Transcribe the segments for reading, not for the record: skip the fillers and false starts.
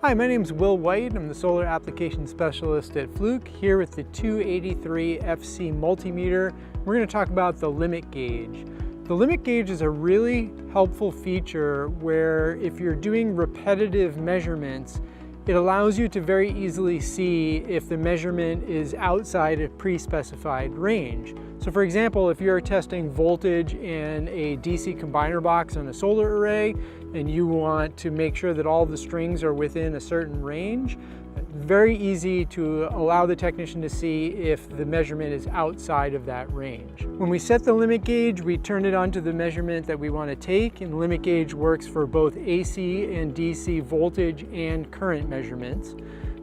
Hi, my name is Will White. I'm the Solar Application Specialist at Fluke, here with the 283 FC multimeter. We're going to talk about the limit gauge. The limit gauge is a really helpful feature where if you're doing repetitive measurements, it allows you to very easily see if the measurement is outside a pre-specified range. So for example, if you're testing voltage in a DC combiner box on a solar array and you want to make sure that all the strings are within a certain range, very easy to allow the technician to see if the measurement is outside of that range. When we set the limit gauge, we turn it onto the measurement that we want to take, and the limit gauge works for both AC and DC voltage and current measurements.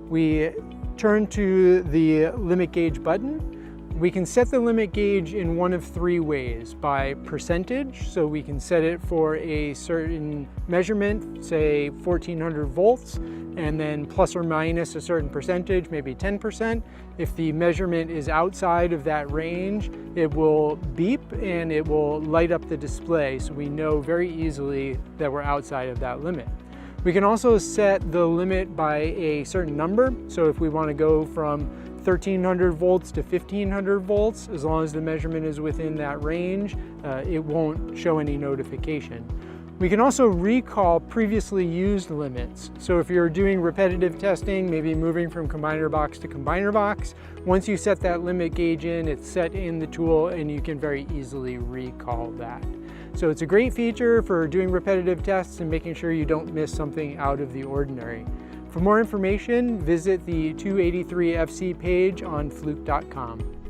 We turn to the limit gauge button. We can set the limit gauge in one of three ways: by percentage, so we can set it for a certain measurement, say 1400 volts, and then plus or minus a certain percentage, maybe 10%. If the measurement is outside of that range, it will beep and it will light up the display, so we know very easily that we're outside of that limit. We can also set the limit by a certain number, so if we want to go from 1300 volts to 1500 volts, as long as the measurement is within that range, it won't show any notification. We can also recall previously used limits. So if you're doing repetitive testing, maybe moving from combiner box to combiner box, once you set that limit gauge in, it's set in the tool and you can very easily recall that. So it's a great feature for doing repetitive tests and making sure you don't miss something out of the ordinary. For more information, visit the 283 FC page on fluke.com.